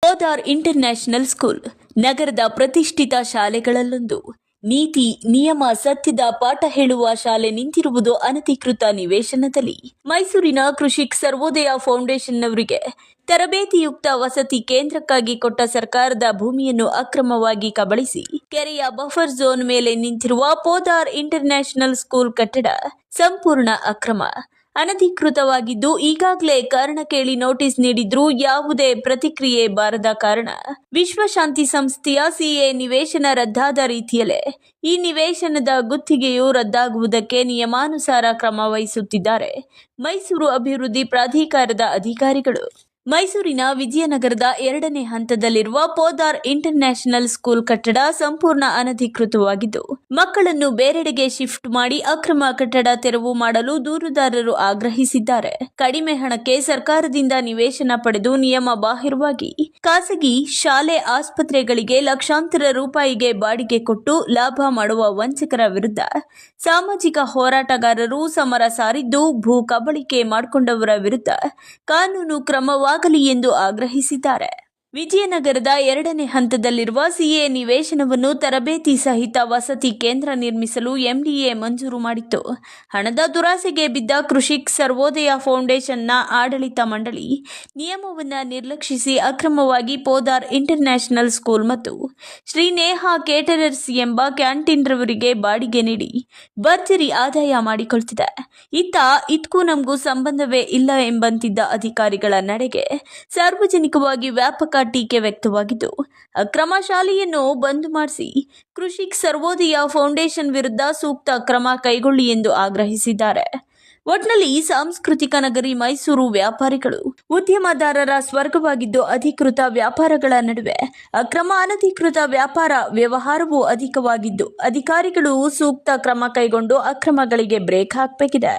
Podar international school ನಗರದ ಪ್ರತಿಷ್ಠಿತ ಶಾಲೆಗಳಲ್ಲೊಂದು. ನೀತಿ ನಿಯಮ ಸತ್ಯದ ಪಾಠ ಹೇಳುವ ಶಾಲೆ ನಿಂತಿರುವುದು ಅನಧಿಕೃತ ನಿವೇಶನದಲ್ಲಿ. ಮೈಸೂರಿನ ಕೃಷಿಕ್ ಸರ್ವೋದಯ ಫೌಂಡೇಶನ್ನವರಿಗೆ ತರಬೇತಿಯುಕ್ತ ವಸತಿ ಕೇಂದ್ರಕ್ಕಾಗಿ ಕೊಟ್ಟ ಸರ್ಕಾರದ ಭೂಮಿಯನ್ನು ಅಕ್ರಮವಾಗಿ ಕಬಳಿಸಿ ಕೆರೆಯ ಬಫರ್ ಝೋನ್ ಮೇಲೆ ನಿಂತಿರುವ ಪೋದಾರ್ ಇಂಟರ್ನ್ಯಾಷನಲ್ ಸ್ಕೂಲ್ ಕಟ್ಟಡ ಸಂಪೂರ್ಣ ಅಕ್ರಮ, ಅನಧಿಕೃತವಾಗಿದ್ದು ಈಗಾಗಲೇ ಕಾರಣ ಕೇಳಿ ನೋಟಿಸ್ ನೀಡಿದ್ರೂ ಯಾವುದೇ ಪ್ರತಿಕ್ರಿಯೆ ಬಾರದ ಕಾರಣ ವಿಶ್ವಶಾಂತಿ ಸಂಸ್ಥೆಯ ಸಿಎ ನಿವೇಶನ ರದ್ದಾದ ರೀತಿಯಲ್ಲೇ ಈ ನಿವೇಶನದ ಗುತ್ತಿಗೆಯು ರದ್ದಾಗುವುದಕ್ಕೆ ನಿಯಮಾನುಸಾರ ಕ್ರಮ ವಹಿಸುತ್ತಿದ್ದಾರೆ ಮೈಸೂರು ಅಭಿವೃದ್ಧಿ ಪ್ರಾಧಿಕಾರದ ಅಧಿಕಾರಿಗಳು. ಮೈಸೂರಿನ ವಿಜಯನಗರದ 2ನೇ ಹಂತದಲ್ಲಿರುವ ಪೋದಾರ್ ಇಂಟರ್ನ್ಯಾಷನಲ್ ಸ್ಕೂಲ್ ಕಟ್ಟಡ ಸಂಪೂರ್ಣ ಅನಧಿಕೃತವಾಗಿದ್ದು, ಮಕ್ಕಳನ್ನು ಬೇರೆಡೆಗೆ ಶಿಫ್ಟ್ ಮಾಡಿ ಅಕ್ರಮ ಕಟ್ಟಡ ತೆರವು ಮಾಡಲು ದೂರುದಾರರು ಆಗ್ರಹಿಸಿದ್ದಾರೆ. ಕಡಿಮೆ ಹಣಕ್ಕೆ ಸರ್ಕಾರದಿಂದ ನಿವೇಶನ ಪಡೆದು ನಿಯಮ ಬಾಹಿರವಾಗಿ ಖಾಸಗಿ ಶಾಲೆ ಆಸ್ಪತ್ರೆಗಳಿಗೆ ಲಕ್ಷಾಂತರ ರೂಪಾಯಿಗೆ ಬಾಡಿಗೆ ಕೊಟ್ಟು ಲಾಭ ಮಾಡುವ ವಂಚಕರ ವಿರುದ್ಧ ಸಾಮಾಜಿಕ ಹೋರಾಟಗಾರರು ಸಮರ ಸಾರಿದ್ದು, ಭೂ ಕಬಳಿಕೆ ಮಾಡಿಕೊಂಡವರ ವಿರುದ್ಧ ಕಾನೂನು ಕ್ರಮವಾಗಲಿ ಎಂದು ಆಗ್ರಹಿಸಿದ್ದಾರೆ. ವಿಜಯನಗರದ 2ನೇ ಹಂತದಲ್ಲಿರುವ ಸಿಎ ನಿವೇಶನವನ್ನು ತರಬೇತಿ ಸಹಿತ ವಸತಿ ಕೇಂದ್ರ ನಿರ್ಮಿಸಲು ಎಂಡಿಎ ಮಂಜೂರು ಮಾಡಿತ್ತು. ಹಣದ ದುರಾಸೆಗೆ ಬಿದ್ದ ಕೃಷಿಕ್ ಸರ್ವೋದಯ ಫೌಂಡೇಶನ್ನ ಆಡಳಿತ ಮಂಡಳಿ ನಿಯಮವನ್ನು ನಿರ್ಲಕ್ಷಿಸಿ ಅಕ್ರಮವಾಗಿ ಪೋದಾರ್ ಇಂಟರ್ನ್ಯಾಷನಲ್ ಸ್ಕೂಲ್ ಮತ್ತು ಶ್ರೀ ನೇಹಾ ಕೇಟರರ್ಸ್ ಎಂಬ ಕ್ಯಾಂಟೀನ್ ರವರಿಗೆ ಬಾಡಿಗೆ ನೀಡಿ ಭರ್ಜರಿ ಆದಾಯ ಮಾಡಿಕೊಳ್ತಿದೆ. ಇದಕ್ಕೂ ನಮಗೂ ಸಂಬಂಧವೇ ಇಲ್ಲ ಎಂಬಂತಿದ್ದ ಅಧಿಕಾರಿಗಳ ನಡೆಗೆ ಸಾರ್ವಜನಿಕವಾಗಿ ವ್ಯಾಪಕ ಟೀಕೆ ವ್ಯಕ್ತವಾಗಿದ್ದು, ಅಕ್ರಮ ಶಾಲೆಯನ್ನು ಬಂದ್ ಮಾಡಿಸಿ ಕೃಷಿಕ್ ಸರ್ವೋದಯ ಫೌಂಡೇಶನ್ ವಿರುದ್ಧ ಸೂಕ್ತ ಕ್ರಮ ಕೈಗೊಳ್ಳಿ ಎಂದು ಆಗ್ರಹಿಸಿದ್ದಾರೆ. ಒಟ್ನಲ್ಲಿ ಸಾಂಸ್ಕೃತಿಕ ನಗರಿ ಮೈಸೂರು ವ್ಯಾಪಾರಿಗಳು ಉದ್ಯಮದಾರರ ಸ್ವರ್ಗವಾಗಿದ್ದು, ಅಧಿಕೃತ ವ್ಯಾಪಾರಗಳ ನಡುವೆ ಅಕ್ರಮ ಅನಧಿಕೃತ ವ್ಯಾಪಾರ ವ್ಯವಹಾರವೂ ಅಧಿಕವಾಗಿದ್ದು, ಅಧಿಕಾರಿಗಳು ಸೂಕ್ತ ಕ್ರಮ ಕೈಗೊಂಡು ಅಕ್ರಮಗಳಿಗೆ ಬ್ರೇಕ್ ಹಾಕಬೇಕಿದೆ.